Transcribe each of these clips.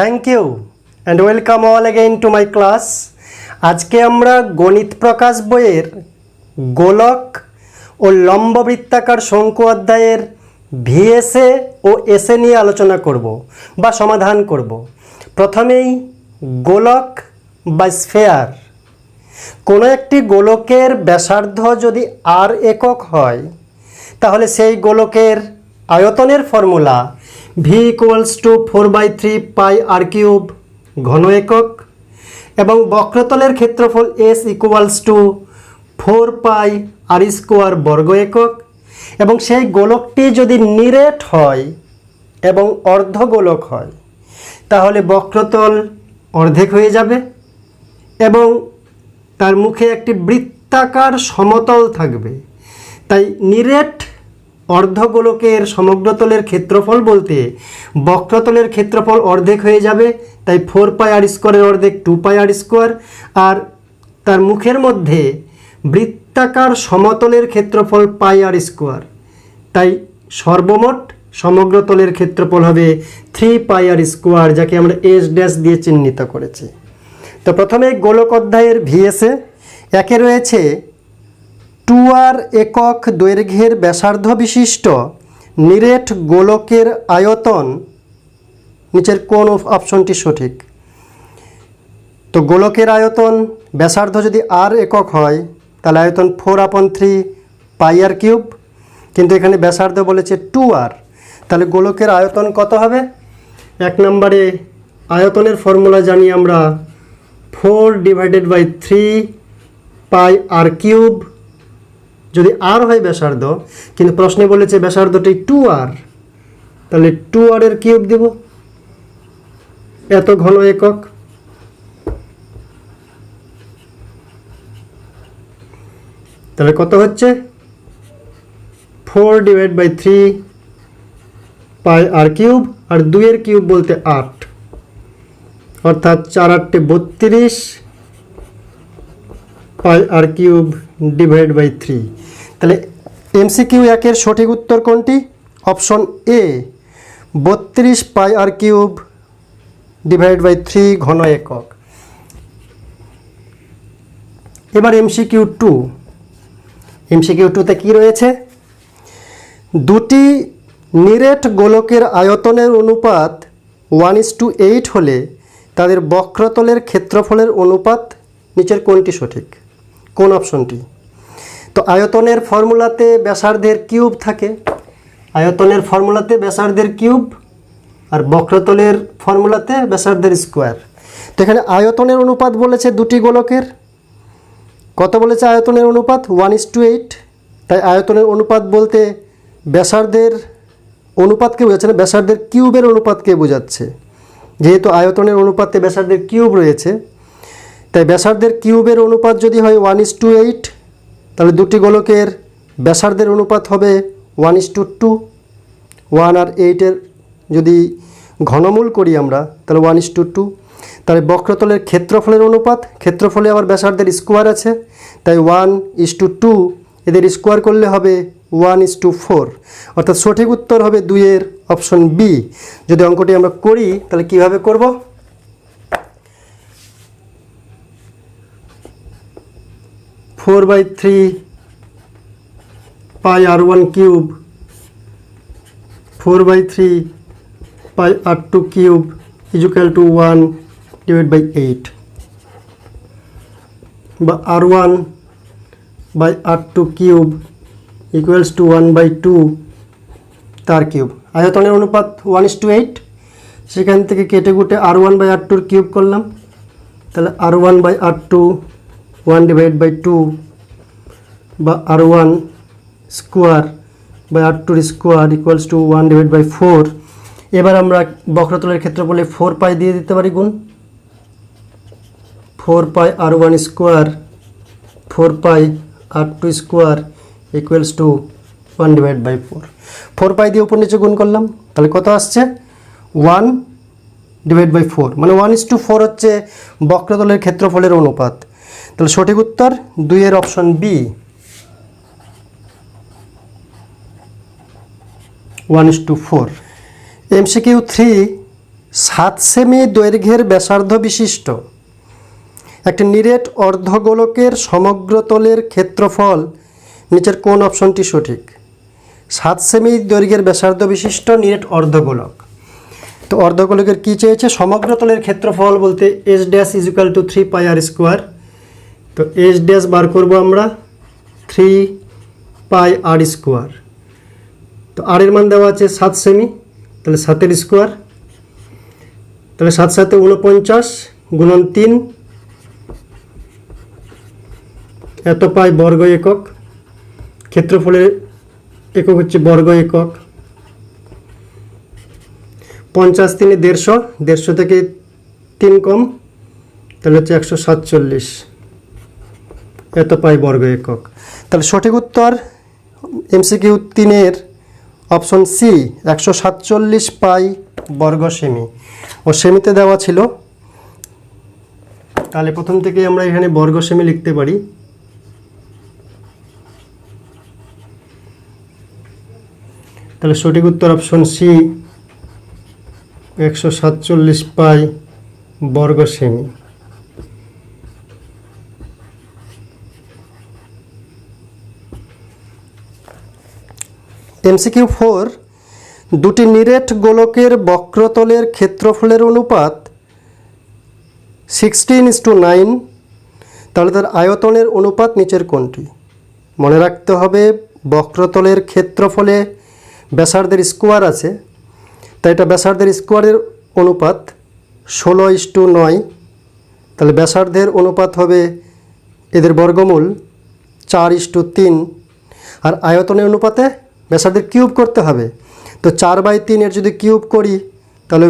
Thank you and welcome all again to my class. আজকে আমরা গণিত প্রকাশ বইয়ের গোলক ও লম্ববৃত্তাকার শঙ্কু অধ্যায়ের ভিএসএ ও এসএ নিয়ে আলোচনা করব বা সমাধান করব। প্রথমেই গোলক বা স্ফেয়ার। কোনো একটি গোলকের ব্যাসার্ধ যদি আর একক হয় তাহলে সেই গোলকের আয়তনের formula V equals to 4/3 pi r cube ঘন একক এবং বক্রতলের ক্ষেত্রফল S equals to 4 pi r square বর্গ একক এবং সেই গোলকটি যদি নিরেট হয় এবং অর্ধগোলক হয় তাহলে বক্রতল অর্ধেক হয়ে যাবে এবং তার মুখে একটি বৃত্তাকার সমতল থাকবে। তাই নিরেট অর্ধগোলকের সমগ্রতলের ক্ষেত্রফল বলতে বক্রতলের ক্ষেত্রফল অর্ধেক হয়ে যাবে। তাই 4 পাই আর স্কোয়ারের অর্ধেক 2 পাই আর স্কোয়ার, আর তার মুখের মধ্যে বৃত্তাকার সমতলের ক্ষেত্রফল পাই আর স্কোয়ার। তাই সর্বমোট সমগ্রতলের ক্ষেত্রফল হবে 3 পাই আর স্কোয়ার, যাকে আমরা এস ড্যাশ দিয়ে চিহ্নিত করেছি। তো প্রথমে গোলক অধ্যায়ের ভিএসএ একে রয়েছে 2r একক দৈর্ঘ্যের ব্যাসার্ধ বিশিষ্ট নিরেট গোলকের আয়তন। নিচের কোন অপশনটি সঠিক? তো গোলকের আয়তন ব্যাসার্ধ যদি আর একক হয় তাহলে আয়তন 4/3 পাই আর কিউব, কিন্তু এখানে ব্যাসার্ধ বলেছে 2r, তাহলে গোলকের আয়তন কত হবে? এক নম্বরে আয়তনের ফর্মুলা জানি আমরা 4/3 পাই আর কিউব, যদি আর হয় ব্যাসার্ধ, কিন্তু প্রশ্নে বলেছে ব্যাসার্ধটি 2r, তাহলে 2r এর কিউব দেব, এত ঘন একক। তাহলে কত হচ্ছে? 4/3 পাই আর কিউব, আর 2 এর কিউব বলতে 8, অর্থাৎ 4 × 8 = 32 পাই আর কিউব /3। তাহলে এমসিকিউ 1-এর সঠিক উত্তর কোনটি? Option A, 32 pi r cube /3 ঘন একক। এবার এমসিকিউ 2। এমসিকিউ 2-তে কী রয়েছে? দুটি নিরেট গোলকের আয়তনের অনুপাত 1:8 হলে তাদের বক্রতলের ক্ষেত্রফলের অনুপাত নিচের কোনটি সঠিক? কোন অপশনটি? তো আয়তনের ফর্মুলাতে ব্যাসার্ধের কিউব থাকে, আয়তনের ফর্মুলাতে ব্যাসার্ধের কিউব, আর বক্রতলের ফর্মুলাতে ব্যাসার্ধের স্কোয়ার। তো এখানে আয়তনের অনুপাত বলেছে দুটি গোলকের, কত বলেছে আয়তনের অনুপাত? 1:8। তাই আয়তনের অনুপাত বলতে ব্যাসার্ধের অনুপাতকে বোঝাচ্ছে না, ব্যাসার্ধের কিউবের অনুপাতকে বোঝাচ্ছে। যেহেতু আয়তনের অনুপাতে ব্যাসার্ধের কিউব রয়েছে, তাই ব্যাসার্ধের কিউবের অনুপাত যদি হয় 1:8, তাহলে দুটি গোলকের ব্যাসার্ধের অনুপাত হবে 1:2। 1 আর 8-এর যদি ঘনমূল করি আমরা তাহলে 1:2। তাহলে বক্রতলের ক্ষেত্রফলের অনুপাত, ক্ষেত্রফলে আবার ব্যাসার্ধের স্কোয়ার আছে, তাই 1:2, এদের স্কোয়ার করলে হবে 1:4, অর্থাৎ সঠিক উত্তর হবে 2-এর অপশন বি। যদি অঙ্কটি আমরা করি তাহলে কিভাবে করব? (4/3 পাই r1 কিউব 4/3 পাই r2 কিউব = 1/8, বা r1/r2 কিউব = 1/2 তার কিউব। আয়তনের অনুপাত 1:8, সেখান থেকে কেটে কুটে r1/r2 কিউব করলাম, তাহলে r1/r2 1/2 বা r1 square by r2 square = 1/4। এবার আমরা বক্রতলের ক্ষেত্রফলে 4 পাই দিয়ে দিতে পারি গুণ 4 পাই r1 স্কোয়ার 4 পাই r2 স্কোয়ার = 1/4। 4 পাই দিয়ে উপর নিচে গুণ করলাম, তাহলে কত আসছে? 1/4, মানে 1:4 হচ্ছে বক্রতলের ক্ষেত্রফলের অনুপাত। তাহলে সঠিক উত্তর 2-এর অপশন বি, 1:4। MCQ 3 7 সেমি দৈর্ঘ্যের ব্যাসার্ধ বিশিষ্ট একটি নিরেট অর্ধগোলকের সমগ্র তলের ক্ষেত্রফল নিচের কোন অপশনটি সঠিক? 7 সেমি দৈর্ঘ্যের ব্যাসার্ধ বিশিষ্ট নিরেট অর্ধগোলক। তো অর্ধগোলকের কী চেয়েছে? সমগ্র তলের ক্ষেত্রফল বলতে S dash is equal to 3 pi r square. তো এস ড্যাশ বার করবো আমরা 3 পাই আর স্কোয়ার। তো আর এর মান দেওয়া আছে 7 সেমি, তাহলে 7 স্কোয়ার, তাহলে 7 7 49 গুণন 3 এত পাই বর্গ একক। ক্ষেত্রফলের একক হচ্ছে বর্গ একক। 50 3 150, 150 থেকে 3 কম, তাহলে হচ্ছে 147 এত পাই বর্গ একক। তাহলে সঠিক উত্তর এমসিকিউ 3-এর অপশন সি 147 পাই বর্গ সেমি। ও সেমিতে দেওয়া ছিল, তাহলে প্রথম থেকে আমরা এখানে বর্গ সেমি লিখতে পারি। তাহলে সঠিক উত্তর অপশন সি 147 পাই বর্গ সেমি। এমসিকিউ 4, দুটি নিরেট গোলকের বক্রতলের ক্ষেত্রফলের অনুপাত 16:9, তাহলে তার আয়তনের অনুপাত নিচের কোনটি? মনে রাখতে হবে বক্রতলের ক্ষেত্রফলে ব্যাসার্ধের স্কোয়ার আছে, তাই এটা ব্যাসার্ধের স্কোয়ারের অনুপাত 16:9, তাহলে ব্যাসার্ধের অনুপাত হবে এদের বর্গমূল 4:3। আর আয়তনের অনুপাতে ব্যাসার্ধের কিউব করতে হবে, তো 4/3 এর যদি কিউব করি তাহলে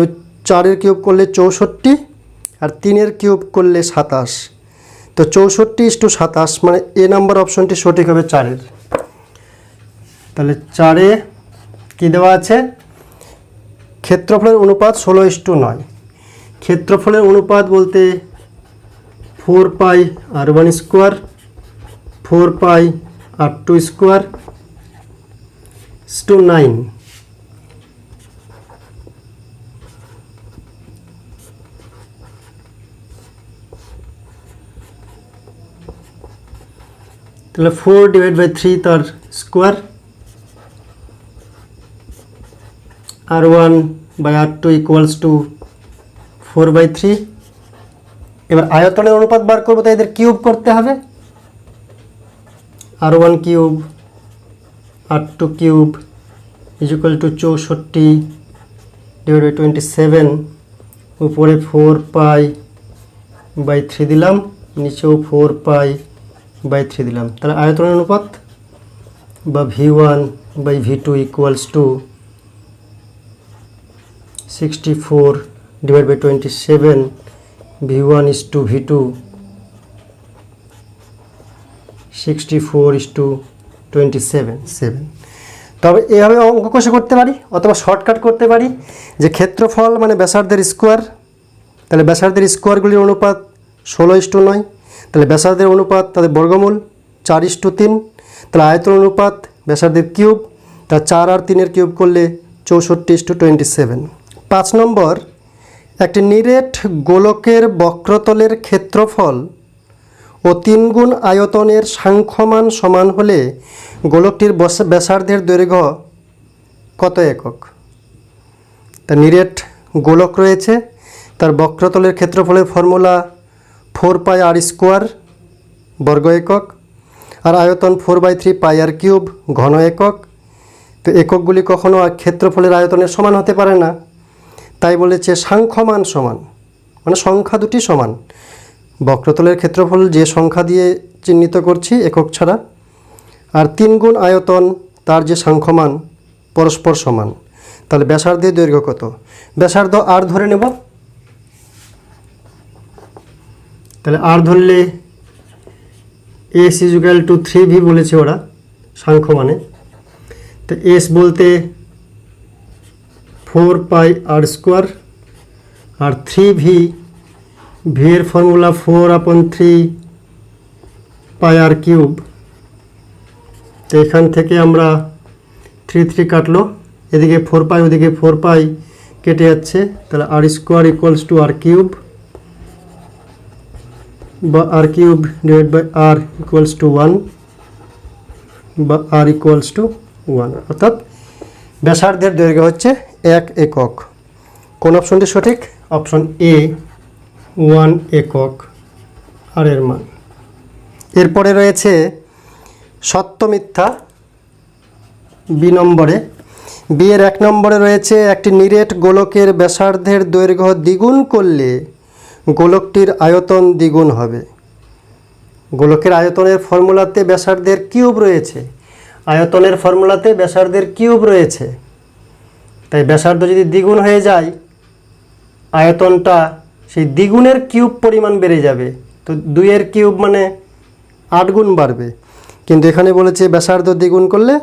4-এর কিউব করলে 64 আর 3-এর কিউব করলে 27, তো 64:27 মানে এ নাম্বার অপশনটি সঠিক হবে 4-এর। তাহলে 4-এ কী দেওয়া আছে? ক্ষেত্রফলের অনুপাত 16:9। ক্ষেত্রফলের অনুপাত বলতে 4 পাই r1 square 4 pi r2 square to 9। তাহলে 4/3 তার স্কোয়ার, r1/r2 ইকুয়ালস টু 4/3। এবার আয়তনের অনুপাত বার করবো, তাই এদের কিউব করতে হবে। r1 cube r2 cube is equal two 64/27, উপরে 4 পাই/3 দিলাম, নিচেও 4 পাই/3 দিলাম। তাহলে আয়তনের অনুপাত বা v1/v2 equals to 64/27, v1 is to v2 64:27। তবে এভাবে অঙ্ক কষে করতে পারি, অথবা শর্টকাট করতে পারি যে ক্ষেত্রফল মানে ব্যাসার্ধের স্কোয়ার, তাহলে ব্যাসার্ধের স্কোয়ারগুলির অনুপাত 16:9, তাহলে ব্যাসার্ধের অনুপাত তাদের বর্গমূল 4:3, তাহলে আয়তন অনুপাত ব্যাসার্ধের কিউব, তা 4 আর 3-এর কিউব করলে 64:27। 5 নম্বর, একটি নিরেট গোলকের বক্রতলের ক্ষেত্রফল ও 3 গুণ আয়তনের সাংখ্যমান সমান হলে গোলকটির ব্যাসার্ধের দৈর্ঘ্য কত একক? তা নিরেট গোলক রয়েছে, তার বক্রতলের ক্ষেত্রফলের ফর্মুলা 4 পাই আর স্কোয়ার বর্গ একক, আর আয়তন 4/3 পাই আর কিউব ঘন একক। তো এককগুলি কখনো ক্ষেত্রফলের আয়তনের সমান হতে পারে না, তাই বলেছে সাংখ্যমান সমান, মানে সংখ্যা দুটি সমান। বক্রতলের ক্ষেত্রফল যে সংখ্যা দিয়ে চিহ্নিত করছি একক ছাড়া, আর 3 গুণ আয়তন তার যে সাংখ্যমান পরস্পর সমান। তাহলে ব্যাসার্ধের দৈর্ঘ্য কত? ব্যাসার্ধ আর ধরে নেব, তাহলে আর ধরলে S is equal two 3v বলেছে ওরা সাংখ্যমানে। তো এস বলতে 4 পাই আর স্কোয়ার, আর 3v, ভি এর ফর্মুলা 4/3 পাই আর কিউব। তো এখান থেকে আমরা 3 কাটলো, এদিকে 4 পাই ওদিকে 4 পাই, কেটে যাচ্ছে, তাহলে r square equals to r cube, বা r cube divide by r equals to 1, বা আর ইকুয়ালস টু 1, অর্থাৎ ব্যাসার্ধের দৈর্ঘ্য হচ্ছে 1 একক। কোন অপশনটি সঠিক? অপশন এ 1 একক আর এর মান। এরপরে রয়েছে সত্য মিথ্যা বি নম্বরে। বি এর 1 নম্বরে রয়েছে একটি নিরেট গোলকের ব্যাসার্ধের দৈর্ঘ্য দ্বিগুণ করলে গোলকটির আয়তন দ্বিগুণ হবে। গোলকের আয়তনের ফর্মুলাতে ব্যাসার্ধের কিউব রয়েছে, আয়তনের ফর্মুলাতে ব্যাসার্ধের কিউব রয়েছে, তাই ব্যাসার্ধ যদি দ্বিগুণ হয়ে যায় আয়তনটা সেই দ্বিগুণের কিউব পরিমাণ বেড়ে যাবে, তো 2 এর কিউব মানে 8 গুণ বাড়বে, কিন্তু এখানে বলেছে ব্যাসার্ধ দ্বিগুণ করলে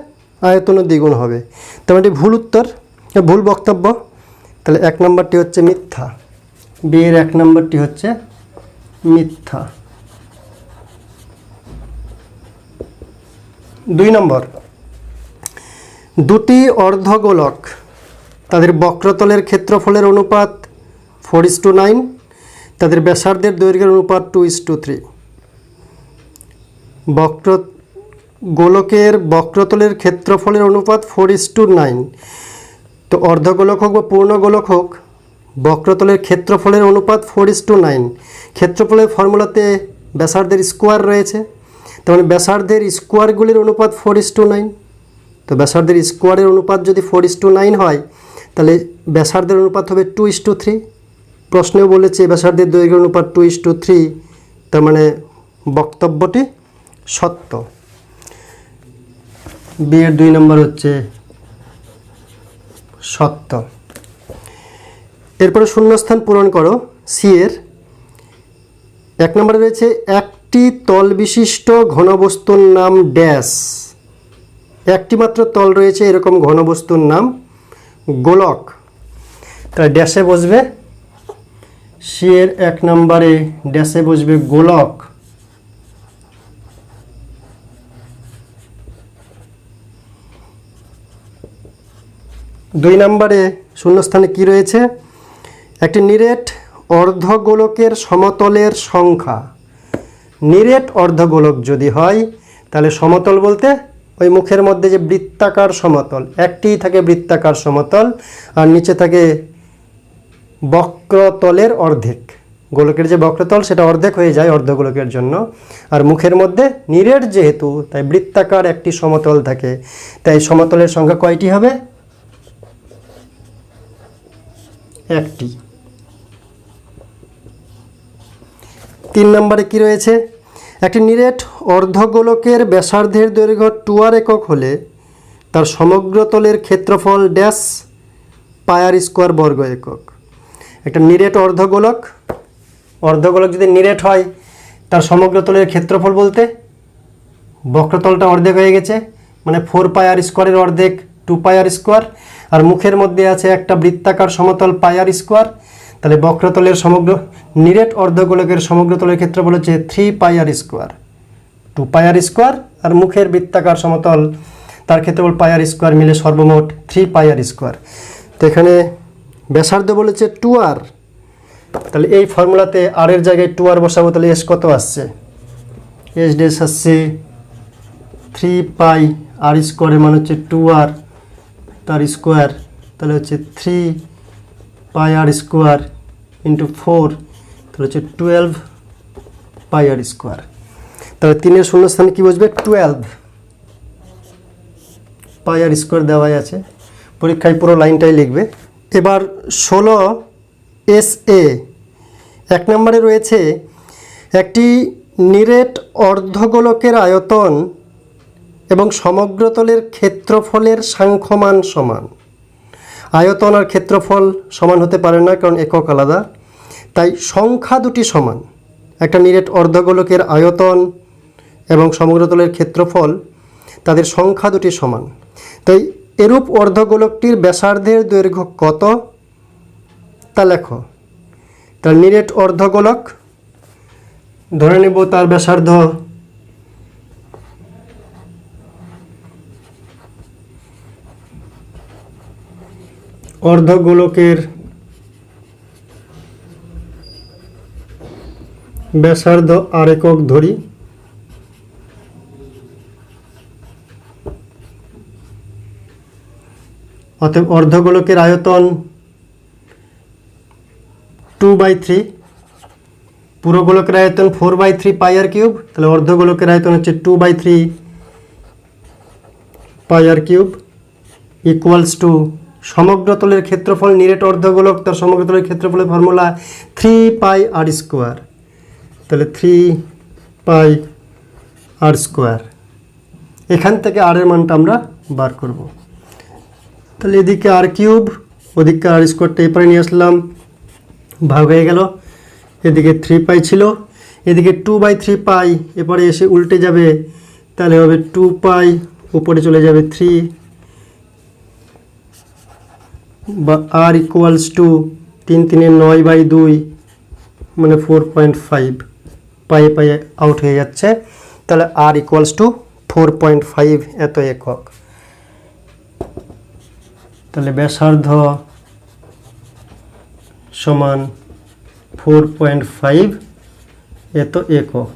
আয়তনও দ্বিগুণ হবে। তার এটি ভুল উত্তর, ভুল বক্তব্য। তাহলে 1 নম্বরটি হচ্ছে মিথ্যা, বি এর 1 নম্বরটি হচ্ছে মিথ্যা। 2 নম্বর, দুটি অর্ধগোলক তাদের বক্রতলের ক্ষেত্রফলের অনুপাত 4:9, তাদের ব্যাসার্ধের দৈর্ঘ্যের অনুপাত 2:3। গোলকের বক্রতলের ক্ষেত্রফলের অনুপাত 4:9, তো অর্ধগোলক হোক বা পূর্ণ গোলক হোক বক্রতলের ক্ষেত্রফলের অনুপাত 4:9। ক্ষেত্রফলের ফর্মুলাতে ব্যাসার্ধের স্কোয়ার রয়েছে, তার মানে ব্যাসার্ধের স্কোয়ারগুলির অনুপাত 4:9। তো ব্যাসার্ধের স্কোয়ারের অনুপাত যদি 4:9 হয় তাহলে ব্যাসার্ধের অনুপাত হবে 2:3। প্রশ্নেও বলেছে ব্যাসার্ধের দৈর্ঘ্যের অনুপাত 2:3, তার মানে বক্তব্যটি সত্য। বি এর 2 নম্বর হচ্ছে সত্য। এরপরে শূন্যস্থান পূরণ করো। সি এর 1 নম্বরে রয়েছে একটি তল বিশিষ্ট ঘনবস্তুর নাম ড্যাশ। একটি মাত্র তল রয়েছে এরকম ঘনবস্তুর নাম গোলক, তাই ড্যাশে বসবে। সি এর 1 নম্বরে ড্যাশে বসবে গোলক। দুই নম্বরে শূন্যস্থানে কি রয়েছে? একটি নিরেট অর্ধগোলকের সমতলের সংখ্যা। নিরেট অর্ধগোলক যদি হয় তাহলে সমতল বলতে ওই মুখের মধ্যে যে বৃত্তাকার সমতল, একটিই থাকে বৃত্তাকার সমতল, আর নিচে থাকে বক্রতলের অর্ধেক। গোলকের যে বক্রতল সেটা অর্ধেক হয়ে যায় অর্ধগোলকের জন্য, আর মুখের মধ্যে নিরেট যেহেতু তাই বৃত্তাকার একটি সমতল থাকে, তাই সমতলের সংখ্যা কয়টি হবে? একটি। 3 নম্বরে কি রয়েছে? একটি নিরেট অর্ধগোলকের ব্যাসার্ধের দৈর্ঘ্য 2r একক হলে তার সমগ্র তলের ক্ষেত্রফল ড্যাশ পায়ার স্কোয়ার বর্গ একক। একটা নিরেট অর্ধগোলক যদি নিরেট হয় তার সমগ্র তলের ক্ষেত্রফল বলতে বক্রতলটা অর্ধেক হয়ে গেছে, মানে 4 পায়ার স্কোয়ারের অর্ধেক 2 পায়ার স্কোয়ার, আর মুখের মধ্যে আছে একটা বৃত্তাকার সমতল পায়ার স্কোয়ার, তাহলে বক্রতলের সমগ্র নিরেট অর্ধগোলকের সমগ্র তলের ক্ষেত্রফল হচ্ছে 3 পায়ার স্কোয়ার। 2 পায়ার স্কোয়ার আর মুখের বৃত্তাকার সমতল তার ক্ষেত্রফল পায়ার স্কোয়ার মিলে সর্বমোট 3 পায়ার স্কোয়ার। তো এখানে ব্যাসার্ধ বলেছে 2r, তাহলে এই ফর্মুলাতে আর এর জায়গায় 2r বসাবো, তাহলে এস কত আসছে? এস ডেস আসছে 3 পাই আর স্কোয়ারের মান হচ্ছে 2r তার স্কোয়ার, তাহলে হচ্ছে 3 পাই আর স্কোয়ার ইন্টু 4, তাহলে হচ্ছে 12 পাই আর স্কোয়ার। তাহলে 3-এর শূন্যস্থানে কি বসবে? 12 পাই আর স্কোয়ার দেওয়াই আছে, পরীক্ষায় পুরো লাইনটাই লিখবে। এবার 16 এস এ 1 নম্বরে রয়েছে একটি নিরেট অর্ধগোলকের আয়তন এবং সমগ্রতলের ক্ষেত্রফলের সাংখ্যমান সমান। আয়তন আর ক্ষেত্রফল সমান হতে পারে না, কারণ একক আলাদা, তাই সংখ্যা দুটি সমান। একটা নিরেট অর্ধগোলকের আয়তন এবং সমগ্রতলের ক্ষেত্রফল তাদের সংখ্যা দুটি সমান, তাই এরূপ অর্ধগোলকটির ব্যাসার্ধের দৈর্ঘ্য কত তা লেখো। তার নিরেট অর্ধগোলক ধরে নেব তার ব্যাসার্ধ অর্ধগোলকের ব্যাসার্ধ আর একক ধরি, অতএব অর্ধগোলকের আয়তন 2/3, পুরো গোলকের আয়তন 4/3 পাই আর কিউব, তাহলে অর্ধগোলকের আয়তন হচ্ছে 2/3 পাই আর কিউব ইকুয়ালস টু সমগ্র তলের ক্ষেত্রফল নিরেট অর্ধগোলক তার সমগ্র তলের ক্ষেত্রফলের ফর্মুলা 3 পাই আর স্কোয়ার, তাহলে 3 পাই আর স্কোয়ার। এখান থেকে আর এর মানটা আমরা বার করব। তাহলে এদিকে আর কিউব, ওদিকে আর স্কোয়ারটা এপারে নিয়ে আসলাম, ভাগ হয়ে গেল। এদিকে 3 পাই ছিল, এদিকে 2/3 পাই এপারে এসে উল্টে যাবে, তাহলে হবে 2 পাই, উপরে চলে যাবে 3, বা আর ইকুয়ালস টু 3 3 9/2 মানে 4.5, পায়ে পায়ে আউট হয়ে যাচ্ছে, তাহলে আর ইকুয়ালস টু 4.5 এত একক। তাহলে ব্যাসার্ধ সমান 4.5 এত একক।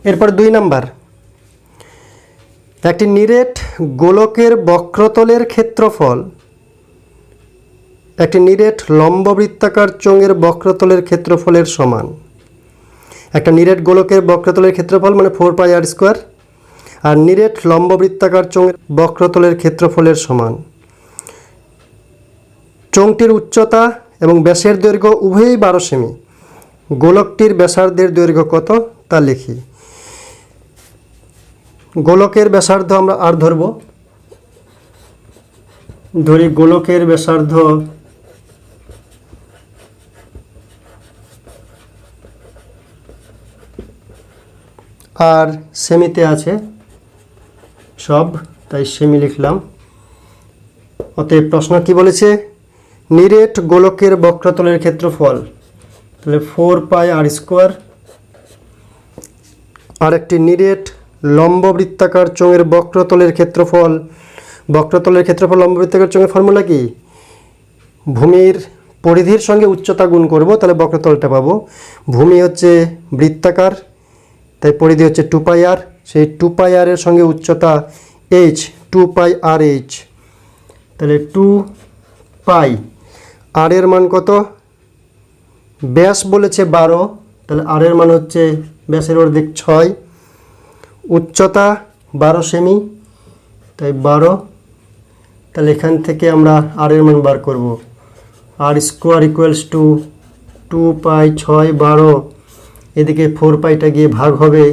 এরপর 2 নাম্বার, একটি নিরেট গোলকের বক্রতলের ক্ষেত্রফল একটি নিরেট লম্ববৃত্তাকার চোঙের বক্রতলের ক্ষেত্রফলের সমান। একটা নিরেট গোলকের বক্রতলের ক্ষেত্রফল মানে 4 পাই আর স্কোয়ার, আর নিরেট লম্ববৃত্তাকার চোঙের বক্রতলের ক্ষেত্রফলের সমান। চোঙটির উচ্চতা এবং ব্যাসের দৈর্ঘ্য উভয়ই 12 সেমি। গোলকটির ব্যাসার্ধের দৈর্ঘ্য কত তা লিখি। গোলকের ব্যাসার্ধ আমরা আর ধরব, ধরি গোলকের ব্যাসার্ধ আর সেমিতে আছে সব, তাই সেমি লিখলাম। অতএব প্রশ্ন কি বলেছে, নিরেট গোলকের বক্রতলের ক্ষেত্রফল, তাহলে 4 পাই আর স্কোয়ার, আর একটি নিরেট লম্ববৃত্তাকার চোঙের বক্রতলের ক্ষেত্রফল। বক্রতলের ক্ষেত্রফল লম্ববৃত্তাকার চোঙের ফর্মুলা কি, ভূমির পরিধির সঙ্গে উচ্চতা গুণ করব, তাহলে বক্রতলটা পাবো। ভূমি হচ্ছে বৃত্তাকার, তাই পরিধি হচ্ছে 2 পাই আর, সেই 2 পাই আর এর সঙ্গে উচ্চতা h, 2 পাই আর h, তাহলে 2 পাই আর এর মান কত, ব্যাস বলেছে 12, তাহলে আর এর মান হচ্ছে ব্যাসের অর্ধেক 6, উচ্চতা 12 সেমি, তাই 12, তাহলে এখান থেকে আমরা আর এর মান বার করব। আর স্কোয়ার ইকুয়ালস টু 2 পাই 6 12, এদিকে 4 পাইটা গিয়ে ভাগ হবে,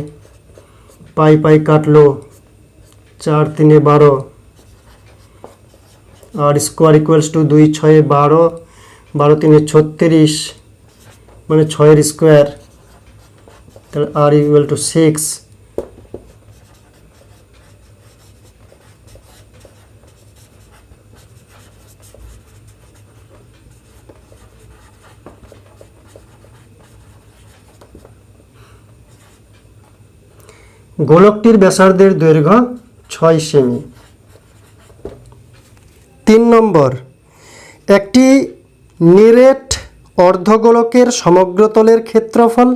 পাই পাই কাটলো, 4 3 12, আর স্কোয়ার ইকুয়ালস টু 2 6 12, 12 3 36 মানে 6 স্কোয়ার, তাহলে আর ইকুয়াল টু 6। গোলকটির ব্যাসার্ধের দৈর্ঘ্য 6 সেমি। 3 নম্বর, একটি নিরেট অর্ধগোলকের সমগ্রতলের ক্ষেত্রফল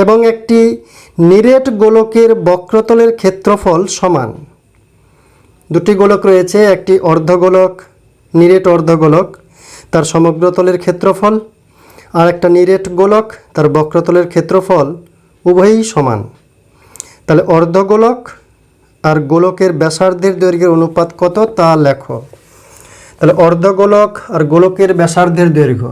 এবং একটি নিরেট গোলকের বক্রতলের ক্ষেত্রফল সমান। দুটি গোলক রয়েছে, একটি অর্ধগোলক, নিরেট অর্ধগোলক, তার সমগ্রতলের ক্ষেত্রফল, আর একটা নিরেট গোলক, তার বক্রতলের ক্ষেত্রফল উভয়ই সমান। তাহলে অর্ধগোলক আর গোলকের ব্যাসার্ধের দৈর্ঘ্যের অনুপাত কত তা লেখো। তাহলে অর্ধগোলক আর গোলকের ব্যাসার্ধের দৈর্ঘ্য,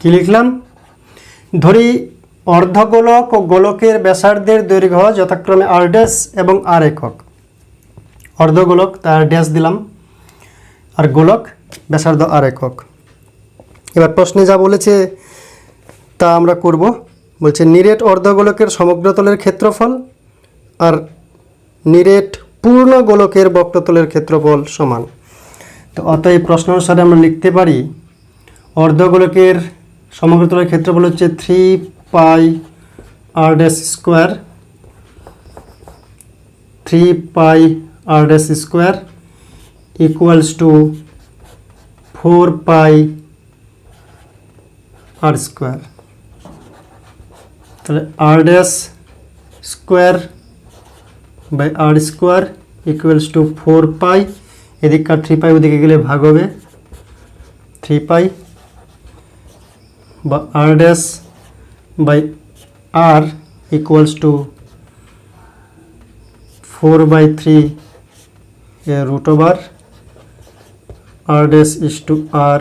কি লিখলাম, ধরি অর্ধগোলক ও গোলকের ব্যাসার্ধের দৈর্ঘ্য যথাক্রমে r ড্যাশ এবং r একক। অর্ধগোলক তার ড্যাশ দিলাম, আর গোলক ব্যাসার্ধ r একক। এবার প্রশ্নে যা বলেছে তা আমরা করব। বলছে নিরেট অর্ধগোলকের সমগ্রতলের ক্ষেত্রফল আর নিরেট পূর্ণ গোলকের বক্রতলের ক্ষেত্রফল সমান। তো অতএব প্রশ্ন অনুসারে আমরা লিখতে পারি অর্ধগোলকের সমগ্রতলের ক্ষেত্রফল হচ্ছে 3 pi r dash square, 3 pi r dash square equals to 4 pi r square. তাহলে r dash square by r square equals to 4 pi, এদিককার 3 পাই ওদিকে গেলে ভাগ হবে, 3 পাই বা r dash by r equals to 4/3 root over r dash is to r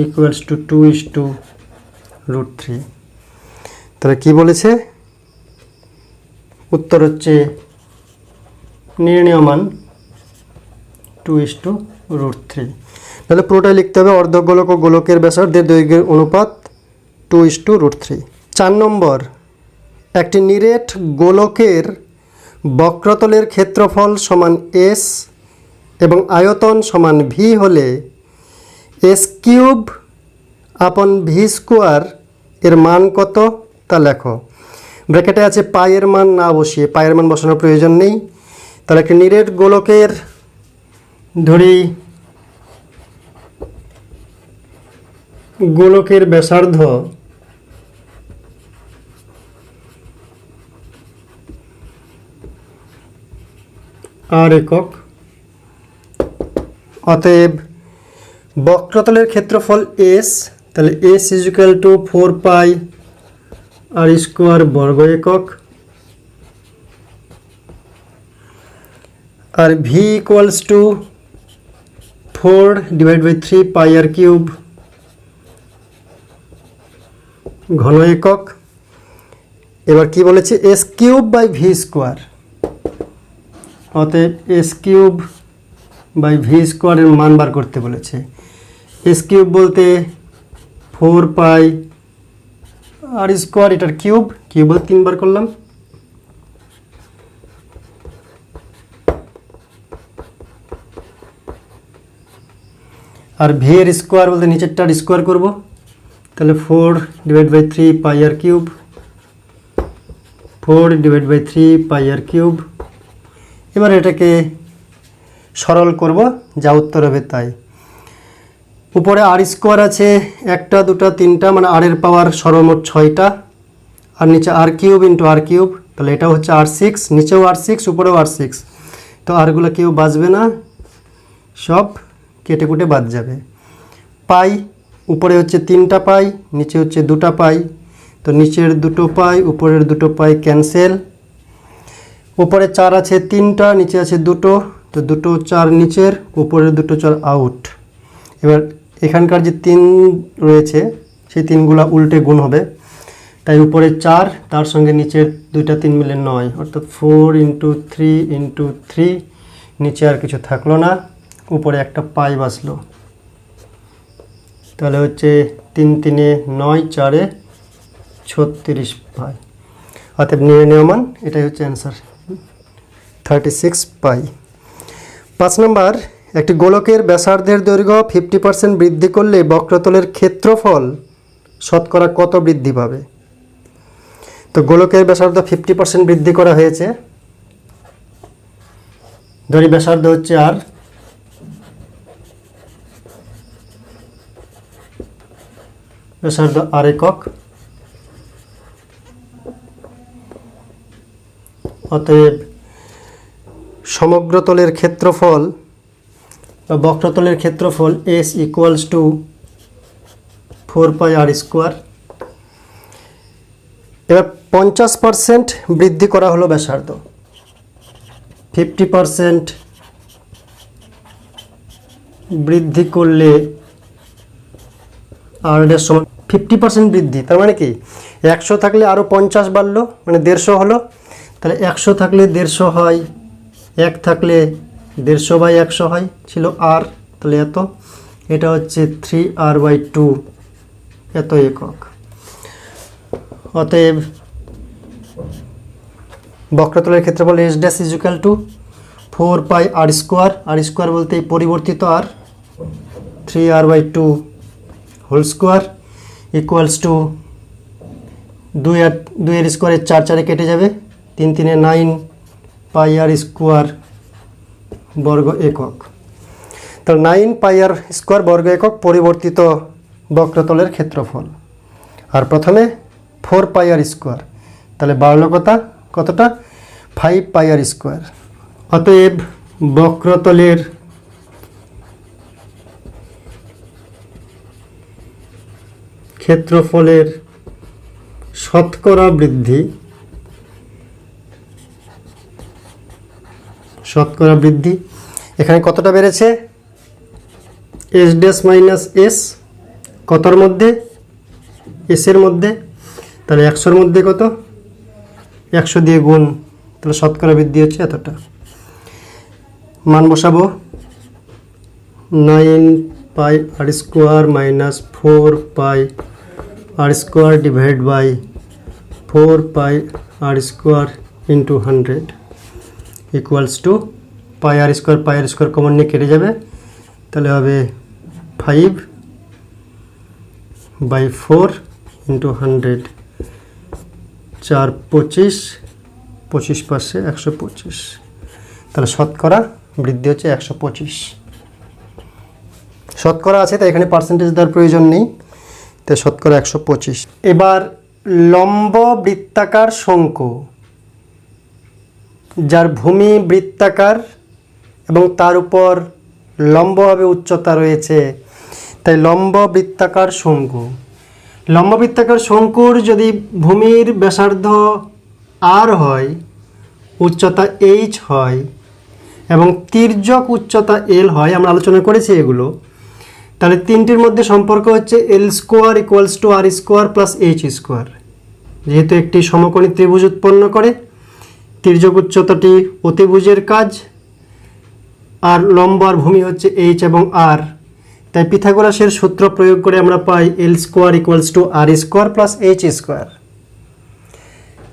equals to 2/√3। তাহলে কি বলেছে? উত্তর হচ্ছে নির্ণেয় মান 2/√3। তাহলে পুরোটাই লিখতে হবে অর্ধগোলক ও গোলকের ব্যাসার্ধের দৈর্ঘ্যের অনুপাত 2/√3। 4 নম্বর, একটি নিরেট গোলকের বক্রতলের ক্ষেত্রফল সমান s এবং আয়তন সমান v হলে s³ আপন v² এর মান কত তা লেখো। ব্র্যাকেটে আছে পায়ের মান না বসিয়ে, পায়ের মান বসানোর প্রয়োজন নেই। তাহলে একটি নিরেট গোলকের ধরি গোলকের ব্যাসার্ধ r একক, অতএব বক্রতলের ক্ষেত্রফল s, তাহলে s equal to 4 pi r square বর্গ একক, আর v equals to 4/3 pi r cube ঘন একক। এবার কি বলেছে? s³ বাই v², অতএব s³ বাই v² এর মান বার করতে বলেছে। s³ বলতে 4 পাই r স্কোয়ার, এটার কিউব, কিউব বলতে 3 বার করলাম, আর v এর স্কোয়ার বলতে নিচেরটার স্কোয়ার করব, তাহলে 4/3 পাই r কিউব, 4/3 পাই r কিউব। এবার এটাকে সরল করব, যা উত্তর হবে তাই। উপরে r স্কোয়ার আছে 1 2 3, মানে r এর পাওয়ার সর্বমোট 6টা, আর নিচে r³ ইন্টু r³, তাহলে এটা হচ্ছে r6, নিচেও r6 উপরেও r6। তো আরগুলো কেউ বাঁচবে না, সব কেটে কুটে বাদ যাবে। পাই উপরে হচ্ছে 3টা পাই, নিচে হচ্ছে 2টা পাই, তো নিচের 2টো পাই উপরের 2টো পাই ক্যান্সেল। উপরে 4 আছে 3টা, নিচে আছে 2টো, তো 2টো 4 নিচের, উপরের 2টো 4 আউট। এবার এখানকার যে 3 রয়েছে সেই 3গুলো উল্টে গুণ হবে, তাই উপরে 4 তার সঙ্গে নিচের 2টা 3 মিলে 9, অর্থাৎ 4 × 3 × 3, নিচে আর কিছু থাকলো না, উপরে একটা পাই বাঁচলো। তাহলে হচ্ছে 3 3 9, 4 36 পাই। অতএব নির্ণেয় মান এটাই হচ্ছে অ্যান্সার, 36 পাই। 5 নম্বর, একটি গোলকের ব্যাসার্ধের দৈর্ঘ্য 50% বৃদ্ধি করলে বক্রতলের ক্ষেত্রফল শতকরা কত বৃদ্ধি পাবে? তো গোলকের ব্যাসার্ধ 50% বৃদ্ধি করা হয়েছে, ধরি ব্যাসার্ধ হচ্ছে r, ব্যাসার্ধ r একক, অতএব সমগ্রতলের ক্ষেত্রফল বা বক্রতলের ক্ষেত্রফল s equals to 4 pi r square. এবার 50% বৃদ্ধি করা হলো ব্যাসার্ধ, 50% বৃদ্ধি করলে r এর সমান 50% বৃদ্ধি, তার মানে কি 100 থাকলে আরও 50 বাড়লো, মানে 150 হলো। তাহলে 100 থাকলে 150 হয়, 1 থাকলে 150/100 হয়, ছিল আর, তাহলে এত। এটা হচ্ছে 3r/2 এত একক। অতএব বক্রতলের ক্ষেত্রফল S dash is equal to 4πr², r² বলতে এই পরিবর্তিত r, 3r/2 whole square equals to 2 এর স্কোয়ারে 4 4 কেটে যাবে, 3 3 9 πr² বর্গ একক। তো 9 πr² বর্গ একক পরিবর্তিত বক্রতলের ক্ষেত্রফল। আর প্রথমে 4πr², তাহলে বাড়লো কতটা 5πr²। অতএব বক্রতলের ক্ষেত্রফলের শতকরা বৃদ্ধি এখানে কতটা বেড়েছে? S ড্যাশ মাইনাস S কতর মধ্যে? S এর মধ্যে। তাহলে 100-র মধ্যে কত? 100 দিয়ে গুণ, তাহলে শতকরা বৃদ্ধি হচ্ছে এতটা। মান বসাবো, 9 πr² minus 4πr² divide by 4πr² into 100 equals to πr² common নিয়ে কেটে যাবে, তাহলে হবে 5/4 ইন্টু 100, 4 25, 25 পাশে 125, তাহলে শতকরা বৃদ্ধি হচ্ছে 125। শতকরা আছে, তাই এখানে পার্সেন্টেজ দেওয়ার প্রয়োজন নেই, তাই শতকরা 125। এবার লম্ব বৃত্তাকার শঙ্কু, যার ভূমি বৃত্তাকার এবং তার উপর লম্বভাবে উচ্চতা রয়েছে, তাই লম্ব বৃত্তাকার শঙ্কু। লম্ব বৃত্তাকার শঙ্কুর যদি ভূমির ব্যাসার্ধ r হয়, উচ্চতা h হয় এবং তির্যক উচ্চতা l হয়, আমরা আলোচনা করেছি এগুলো, তাহলে তিনটির মধ্যে সম্পর্ক হচ্ছে l² equals to r² plus h²। যেহেতু একটি সমকোণী ত্রিভুজ উৎপন্ন করে, তির্যক উচ্চতাটি অতিভুজের কাজ, আর লম্ব আর ভূমি হচ্ছে h এবং r, তাই পিথাগোরাসের সূত্র প্রয়োগ করে আমরা পাই l² equals to r² plus h²।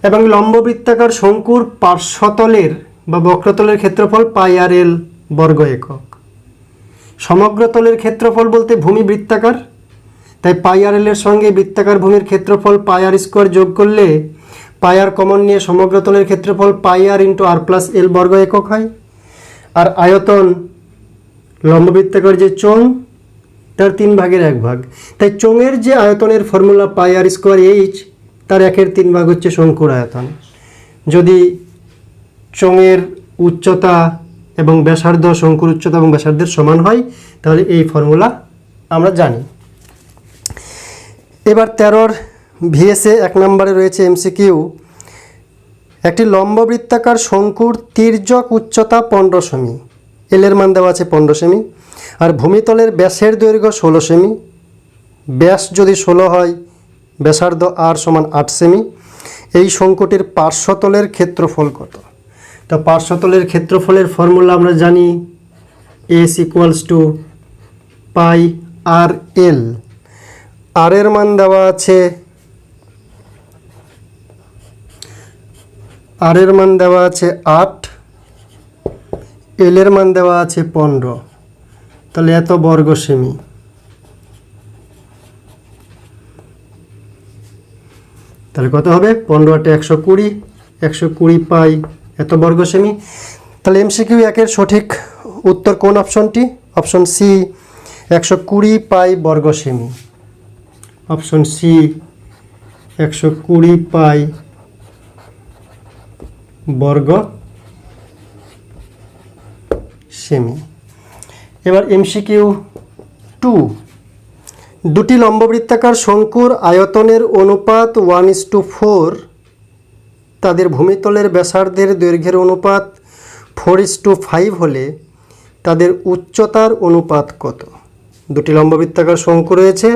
এবং লম্ব বৃত্তাকার শঙ্কুর পার্শ্বতলের বা বক্রতলের ক্ষেত্রফল πrl বর্গ একক। সমগ্র তলের ক্ষেত্রফল বলতে ভূমি বৃত্তাকার, তাই πrl এর সঙ্গে বৃত্তাকার ভূমির ক্ষেত্রফল πr² যোগ করলে πr কমন নিয়ে সমগ্র তলের ক্ষেত্রফল πr into r plus l বর্গ একক হয়। আর আয়তন লম্ব বৃত্তাকার যে চোঙ, তার 3/1 তাই চোঙের যে আয়তনের ফর্মুলা πr²h, তার 1/3 হচ্ছে শঙ্কুর আয়তন। যদি চোঙের উচ্চতা এবং ব্যাসার্ধ শঙ্কুর উচ্চতা এবং ব্যাসার্ধের সমান হয়, তাহলে এই ফর্মুলা আমরা জানি। এবার 13-র ভিএসএ 1 নম্বরে রয়েছে এমসিকিউ, একটি লম্ব বৃত্তাকার শঙ্কুর তির্যক উচ্চতা 15 সেমি, এল এর মান দেওয়া আছে 15 সেমি, আর ভূমিতলের ব্যাসের দৈর্ঘ্য 16 সেমি। ব্যাস যদি 16 হয়, ব্যাসার্ধ r সমান 8 সেমি। এই শঙ্কুটির পার্শ্বতলের ক্ষেত্রফল কত? তো পার্শ্বতলের ক্ষেত্রফলের ফর্মুলা আমরা জানি, S equals to πrl। r এর মান দেওয়া আছে, r এর মান দেওয়া আছে 8, l এর মান দেওয়া আছে 15, তাহলে এত বর্গ সেমি। তাহলে কত হবে? 15 × 120, 120 পাই এত বর্গ সেমি। তাহলে এমসিকিউ 1-এর সঠিক উত্তর কোন অপশনটি? অপশন সি, 120 পাই বর্গ সেমি। অপশন সি, 120 পাই বর্গ সেমি। এবার এমসিকিউ 2, দুটি লম্ববৃত্তাকার শঙ্কুর আয়তনের অনুপাত 1:4, তাদের ভূমিতলের ব্যাসার্ধের দৈর্ঘ্যের অনুপাত 4:5 হলে তাদের উচ্চতার অনুপাত কত? দুটি লম্ববৃত্তাকার শঙ্কু রয়েছে,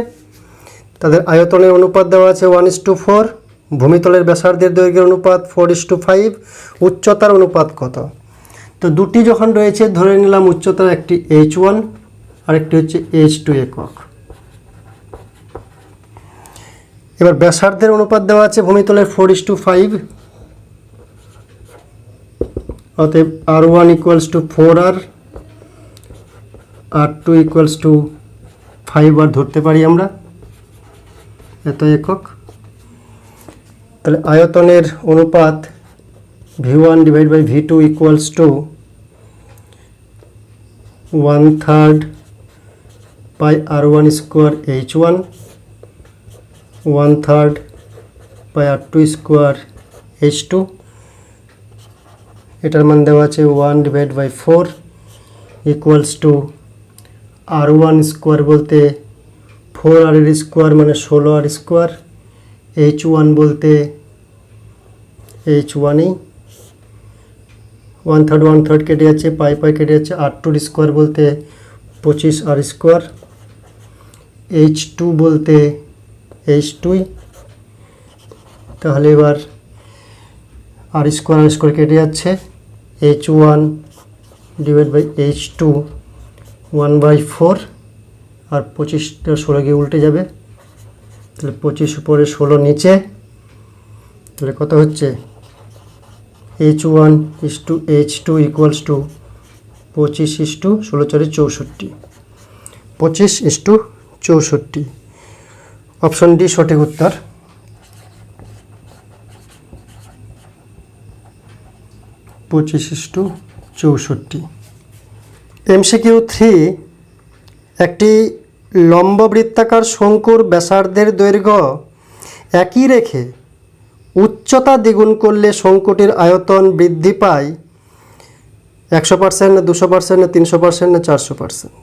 তাদের আয়তনের অনুপাত দেওয়া আছে 1:4, ভূমিতলের ব্যাসার্ধের দৈর্ঘ্যের অনুপাত 4:5, উচ্চতার অনুপাত কত? তো দুটি যখন রয়েছে ধরে নিলাম উচ্চতার একটি h1 আর একটি হচ্ছে h2 একক। এবার ব্যাসার্ধের অনুপাত দেওয়া আছে ভূমিতলের 4:5, অতএব r1 = 4r, r2 = 5r ধরতে পারি আমরা, এত একক। তাহলে আয়তনের অনুপাত v1 / v2 = 1/3 পাই r1 স্কোয়ার h1, 1/3 পাই r2 স্কোয়ার h2। এটার মান দেওয়া আছে 1/4 = r1 স্কোয়ার বলতে 4r এর স্কোয়ার মানে 16r স্কোয়ার, h1 বলতে h1ই, 1/3 কেটে যাচ্ছে, পাই কেটে যাচ্ছে, r2 স্কোয়ার বলতে 25r স্কোয়ার, h2 বলতে h2ই। তাহলে এবার r স্কোয়ার কেটে যাচ্ছে, h1 / h2 1/4, আর 25টা 16 গিয়ে উল্টে যাবে, তাহলে 25 উপরে 16 নিচে, তাহলে কত হচ্ছে h1 = h2 = 25 = 16 × 64, 25 = 64। অপশন ডি সঠিক উত্তর। MCQ 3, একটি লম্ব বৃত্তাকার শঙ্কুর ব্যাসার্ধের দৈর্ঘ্য একই রেখে উচ্চতা দ্বিগুণ করলে শঙ্কুটির আয়তন বৃদ্ধি পায় 100%, না 200%, না 300%, না 400%।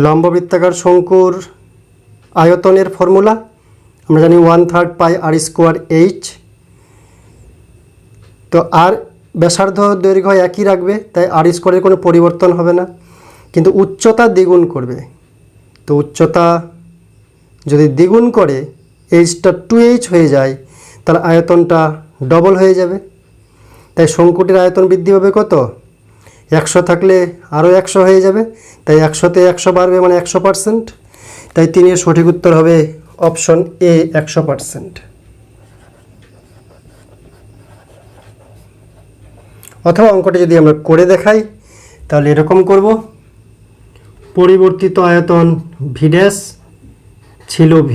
লম্ব বৃত্তাকার শঙ্কুর আয়তনের ফর্মুলা আমরা জানি 1/3 পাই r² h। তো আর ব্যাসার্ধ দৈর্ঘ্য একই রাখবে, তাই r² কোনো পরিবর্তন হবে না, কিন্তু উচ্চতা দ্বিগুণ করবে। তো উচ্চতা যদি দ্বিগুণ করে h-টা 2h হয়ে যায়, তাহলে আয়তনটা ডবল হয়ে যাবে। তাই শঙ্কুটির আয়তন বৃদ্ধি হবে কত? 100 থাকলে আরও 100 হয়ে যাবে, তাই 100-তে 100 বাড়বে মানে 100%। তাই 3-এর সঠিক উত্তর হবে অপশন এ, 100%। অথবা অঙ্কটি যদি আমরা করে দেখাই তাহলে এরকম করব, পরিবর্তিত আয়তন v' ছিল v,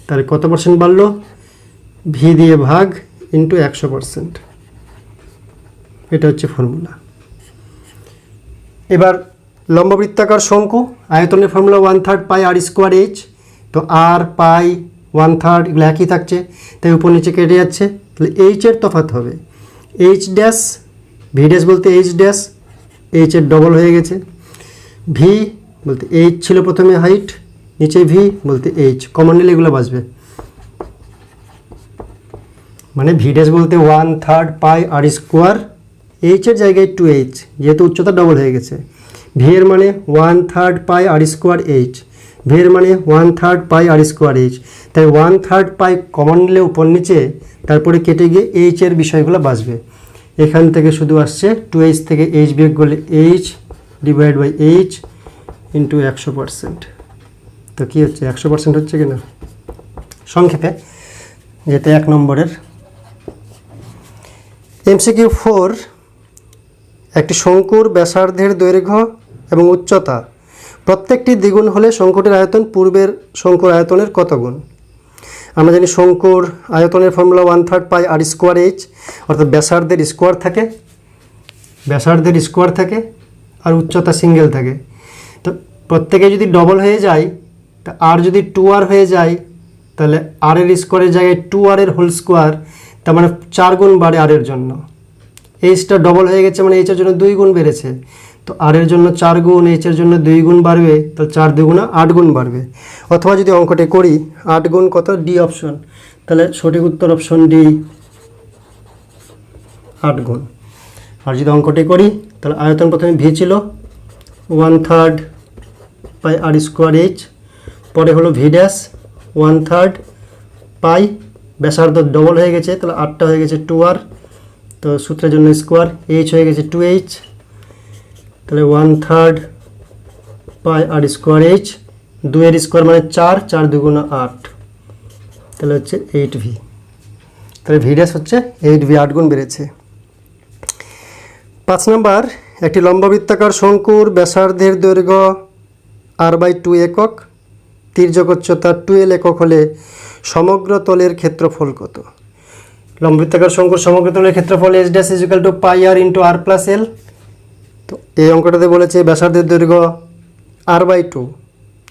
তাহলে কত পার্সেন্ট বাড়লো? v দিয়ে ভাগ ইন্টু 100%, এটা হচ্ছে ফর্মুলা। এবার লম্ববৃত্তাকার শঙ্কু আয়তনের ফর্মুলা 1/3 পাই r² h। তো r, পাই, 1/3 এগুলো একই থাকছে, তাই উপর নিচে কেটে যাচ্ছে, তাহলে h-এর তফাৎ হবে h', v' বলতে h', h-এর ডবল হয়ে গেছে। v বলতে h ছিল প্রথমে হাইট, নিচে v বলতে h, কমন নিলে এগুলো বাঁচবে, মানে v' বলতে 1/3 পাই r², h-এর জায়গায় 2h, যেহেতু উচ্চতা ডবল হয়ে গেছে। v এর মানে 1/3 পাই r² h, v এর মানে 1/3 পাই r² h, তাই 1/3 পাই কমন নিলে উপর নিচে, তারপরে কেটে গিয়ে h-এর বিষয়গুলো বাঁচবে। এখান থেকে শুধু আসছে 2h থেকে h বিয়োগ করলে h/h ইন্টু 100%। তো কী হচ্ছে? 100% হচ্ছে কিনা? সংক্ষেপে যেটা 1 নম্বরের। MCQ 4, একটি শঙ্কুর ব্যাসার্ধের দৈর্ঘ্য এবং উচ্চতা প্রত্যেকটি দ্বিগুণ হলে শঙ্কুটির আয়তন পূর্বের শঙ্কুর আয়তনের কত গুণ? আমরা জানি শঙ্কুর আয়তনের ফর্মুলা 1/3 পাই r² h, অর্থাৎ ব্যাসার্ধের স্কোয়ার থাকে আর উচ্চতা সিঙ্গেল থাকে। তো প্রত্যেকে যদি ডবল হয়ে যায়, তা আর যদি 2r হয়ে যায়, তাহলে r এর স্কোয়ারের জায়গায় 2r এর হোল স্কোয়ার, তার মানে 4 গুণ বাড়ে r এর জন্য। h-টা ডবল হয়ে গেছে মানে h-এর জন্য 2 গুণ বেড়েছে, তো r এর জন্য 4 গুণ, h-এর জন্য 2 গুণ বাড়বে, তাহলে 4 2 8 গুণ বাড়বে। অথবা যদি অঙ্কটি করি 8 গুণ কত? ডি অপশন, তাহলে সঠিক উত্তর অপশন ডি, 8 গুণ। আর যদি অঙ্কটি করি তাহলে আয়তন প্রথমে v ছিল 1/3 পাই r² h, পরে হলো v', 1/3 পাই ব্যাসার্ধ ডবল হয়ে গেছে, তাহলে আরটা হয়ে গেছে 2r, তো সূত্রের জন্য স্কোয়ার, এইচ হয়ে গেছে 2h, তাহলে 1/3 পাই আর স্কোয়ার এইচ, 2 এর স্কোয়ার মানে 4, 4 2 8, তাহলে হচ্ছে 8v। তাহলে ভি ড্যাশ হচ্ছে 8v, 8 গুণ বেড়েছে। 5 নম্বর, একটি লম্ববৃত্তাকার শঙ্কুর ব্যাসার্ধের দৈর্ঘ্য r/2 একক, তির্যক উচ্চতা 12 একক হলে সমগ্র তলের ক্ষেত্রফল কত? লম্ববৃত্তাকার শঙ্কুর সমগ্র তলের ক্ষেত্রফল h dash equal to pi r into r plus l. তো এই অঙ্কটাতে বলেছে ব্যাসার্ধের দৈর্ঘ্য r/2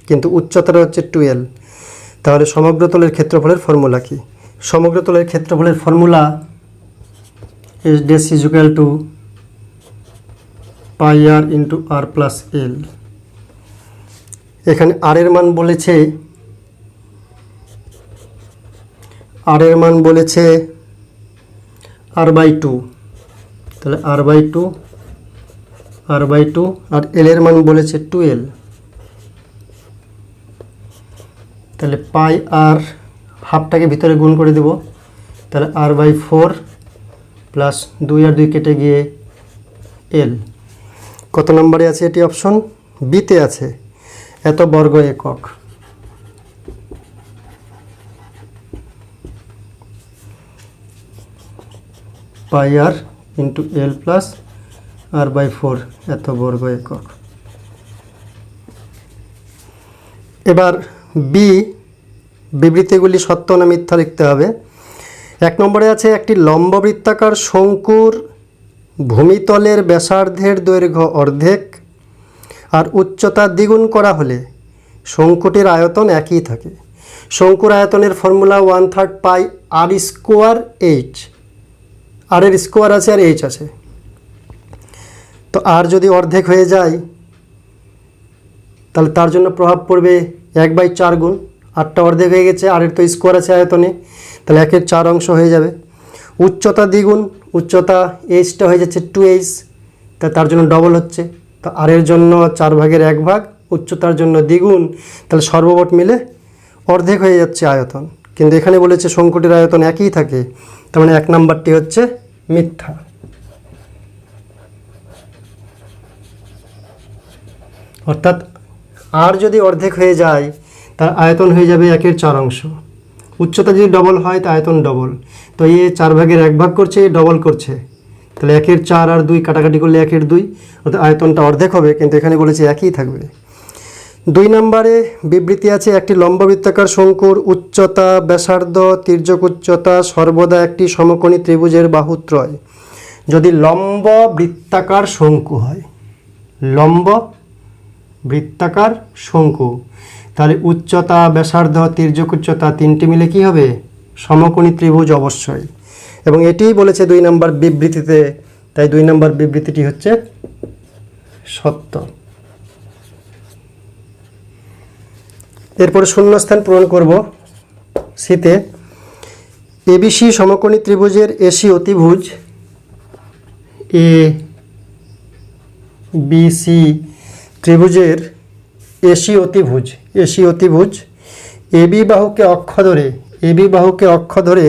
কিন্তু উচ্চতাটা হচ্ছে 12, তাহলে সমগ্র তলের ক্ষেত্রফলের ফর্মুলা কি? সমগ্র তলের ক্ষেত্রফলের formula h dash equal to pi r into r plus l. এখানে r এর মান বলেছে r/2, তাহলে r/2 আর এল এর মান বলেছে 12, তাহলে পাই আর হাফটাকে ভিতরে গুণ করে দেব, তাহলে r/4 প্লাস 2 আর 2 কেটে গিয়ে এল। কত নম্বরে আছে এটি? অপশন বিতে আছে, এত বর্গ একক। পাই r into L plus r/4 এত বর্গ একক। এবার বি, বিবৃতিগুলি সত্য না মিথ্যা লিখতে হবে। 1 নম্বরে আছে একটি লম্ববৃত্তাকার শঙ্কুর ভূমিতলের ব্যাসার্ধের দৈর্ঘ্য অর্ধেক আর উচ্চতা দ্বিগুণ করা হলে শঙ্কুটির আয়তন একই থাকে। শঙ্কুর আয়তনের formula 1/3 pi r square H, আর এর স্কোয়ার আছে আর এইচ আছে, তো আর যদি অর্ধেক হয়ে যায় তাহলে তার জন্য প্রভাব পড়বে 1/4 গুণ, আরটা অর্ধেক হয়ে গেছে, আর এর তো স্কোয়ার আছে আয়তনে, তাহলে 1/4 অংশ হয়ে যাবে। উচ্চতা দ্বিগুণ, উচ্চতা এইচটা হয়ে যাচ্ছে 2h, তার জন্য ডবল হচ্ছে, তো আর এর জন্য 4/1 উচ্চতার জন্য দ্বিগুণ, তাহলে সর্বমোট মিলে অর্ধেক হয়ে যাচ্ছে আয়তন। কিন্তু এখানে বলেছে শঙ্কুটির আয়তন একই থাকে, তার মানে 1 নাম্বারটি হচ্ছে মিথ্যা। অর্থাৎ আর যদি অর্ধেক হয়ে যায় তার আয়তন হয়ে যাবে 1/4 অংশ। উচ্চতা যদি ডবল হয় তো আয়তন ডবল, তো এ 4/1 করছে, এ ডবল করছে, তাহলে 1/4 আর 2 কাটাকাটি করলে 1/2, অর্থাৎ আয়তনটা অর্ধেক হবে, কিন্তু এখানে বলেছে একই থাকবে। 2 নম্বরে বিবৃতি আছে একটি লম্ববৃত্তাকার শঙ্কুর উচ্চতা, ব্যাসার্ধ, তির্যক উচ্চতা সর্বদা একটি সমকোণী ত্রিভুজের বাহুত্রয়। যদি লম্ব বৃত্তাকার শঙ্কু হয়, লম্ব বৃত্তাকার শঙ্কু, তাহলে উচ্চতা, ব্যাসার্ধ, তির্যক উচ্চতা তিনটি মিলে কি হবে? সমকোণী ত্রিভুজ অবশ্যই, এবং এটিই বলেছে 2 নম্বর বিবৃতিতে, তাই 2 নম্বর বিবৃতিটি হচ্ছে সত্য। এরপরে শূন্যস্থান পূরণ করব। সিতে এবিসি সমকোণী ত্রিভুজের এসি অতিভুজ এ বিসি ত্রিভুজের এসি অতিভুজ এবি বাহুকে অক্ষ ধরে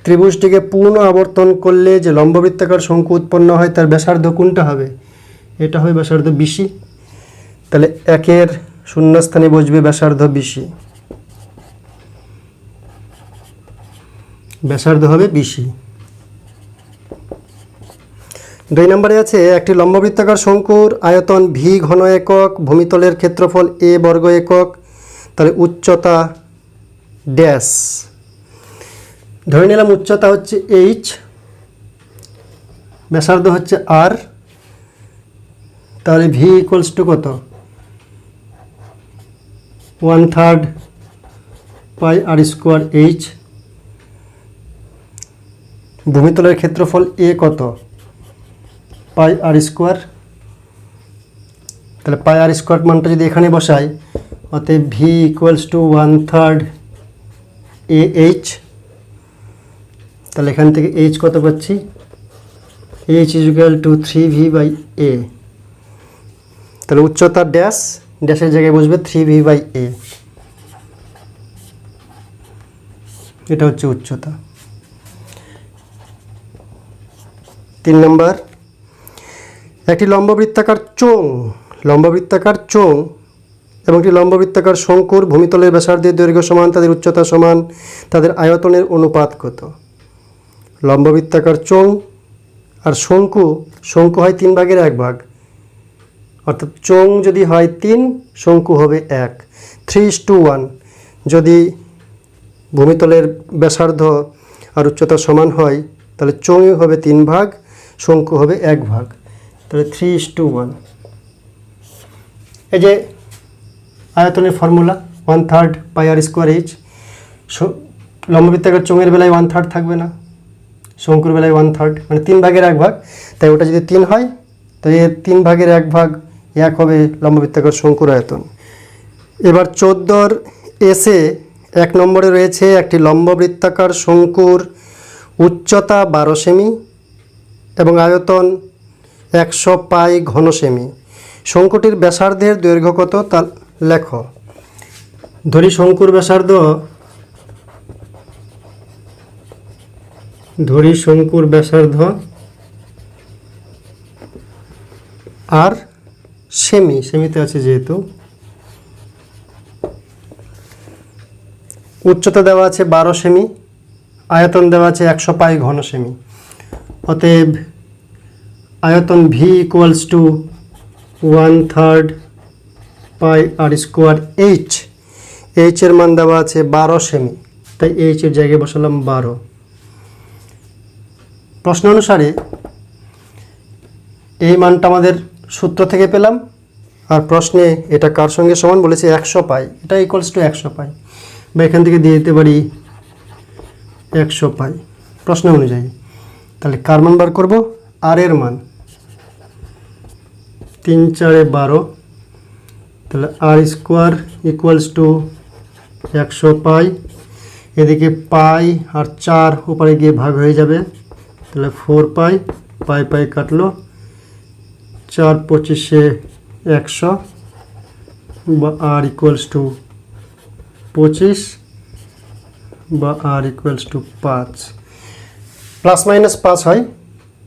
ত্রিভুজটিকে পূর্ণ আবর্তন করলে যে লম্ববৃত্তাকার শঙ্কু উৎপন্ন হয় তার ব্যাসার্ধ কোনটা হবে? এটা হয় ব্যাসার্ধ বিসি, তাহলে 1-এর শূন্যস্থানে বসবে ব্যাসার্ধ বিসি, ব্যাসার্ধ হবে বিসি। 2 নম্বরে আছে একটি লম্ববৃত্তাকার শঙ্কুর আয়তন ভি ঘন একক, ভূমিতলের ক্ষেত্রফল এ বর্গ একক, তাহলে উচ্চতা ড্যাশ। ধরে নিলাম উচ্চতা হচ্ছে এইচ, ব্যাসার্ধ হচ্ছে আর, তাহলে ভি ইকুয়ালস টু কত? 1/3 পাই আর স্কোয়ার এইচ। ভূমিতলের ক্ষেত্রফল এ কত? পাই আর স্কোয়ার, তাহলে পাই আর স্কোয়ার মানটা যদি এখানে বসাই, অতএব V equals to 1/3 A H, তাহলে এখান থেকে এইচ কত পাচ্ছি? H is equal two 3v/a, তাহলে উচ্চতা ড্যাশ, ড্যাশের জায়গায় বসবে 3v/a। এটা হচ্ছে উচ্চতা। 3 নম্বর, একটি লম্ববৃত্তাকার চোঙ এবং একটি লম্ববৃত্তাকার শঙ্কুর ভূমিতলের ব্যাসার্ধের দৈর্ঘ্য সমান, তাদের উচ্চতা সমান, তাদের আয়তনের অনুপাত কত? লম্ববৃত্তাকার চোঙ আর শঙ্কু হয় 3 ভাগের 1 ভাগ, অর্থাৎ চোঙ যদি হয় 3, শঙ্কু হবে 1, 3:1। যদি ভূমিতলের ব্যাসার্ধ আর উচ্চতা সমান হয় তাহলে চোঙই হবে 3 ভাগ, শঙ্কু হবে 1 ভাগ, তাহলে 3:1। এই যে আয়তনের ফর্মুলা 1/3 πr²h। লম্ববৃত্তাকার চোঙের বেলায় 1/3 থাকবে না, শঙ্কুর বেলায় 1/3, মানে 3 ভাগের 1 ভাগ। তাই ওটা যদি 3 হয় তাই এর 3 ভাগের 1 ভাগ 1 হবে লম্ববৃত্তাকার শঙ্কুর আয়তন। এবার 14 এসে 1 নম্বরে রয়েছে একটি লম্ববৃত্তাকার শঙ্কুর উচ্চতা 12 সেমি এবং আয়তন 100 পাই ঘন সেমি। শঙ্কুটির ব্যাসার্ধের দৈর্ঘ্য কত তা লেখো। ধরি শঙ্কুর ব্যাসার্ধ আর সেমিতে আছে যেহেতু, উচ্চতা দেওয়া আছে 12 সেমি, আয়তন দেওয়া আছে 100 পাই ঘন সেমি। অতএব আয়তন V = 1/3 πr²h। h এর মান দেওয়া আছে 12 সেমি, তাই h এর জায়গায় বসালাম 12। প্রশ্ন অনুসারে এই মানটা আমাদের সূত্র থেকে পেলাম, আর প্রশ্নে এটা কার সঙ্গে সমান বলেছে? 100 পাই। এটা = 100 পাই, বা এখান থেকে দিয়ে দিতে পারি 100 পাই প্রশ্ন অনুযায়ী। তাহলে কার মান বার করব? আর এর মান 3 4 12, তাহলে r² = 100 পাই। এদিকে পাই আর 4 উপরে গিয়ে ভাগ হয়ে যাবে, তাহলে 4 পাই, পাই কাটলো, 4 25 100, বা r = 25, বা r = 5। ±5 হয়,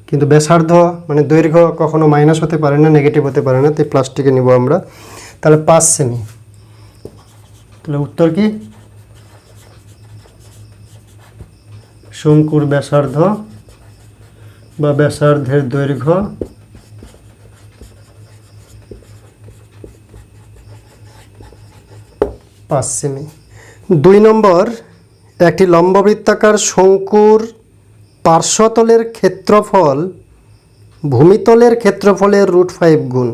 কিন্তু ব্যাসার্ধ মানে দৈর্ঘ্য কখনো মাইনাস হতে পারে না, নেগেটিভ হতে পারে না, তাই প্লাসটিকে নিব আমরা। তাহলে 5 সেমি। তাহলে উত্তর কি? শঙ্কুর ব্যাসার্ধ বা ব্যাসার্ধের দৈর্ঘ্য 5 সেমি। 2 নম্বর, একটি লম্ববৃত্তাকার শঙ্কুর পার্শ্বতলের ক্ষেত্রফল ভূমিতলের ক্ষেত্রফলের √5 গুণ।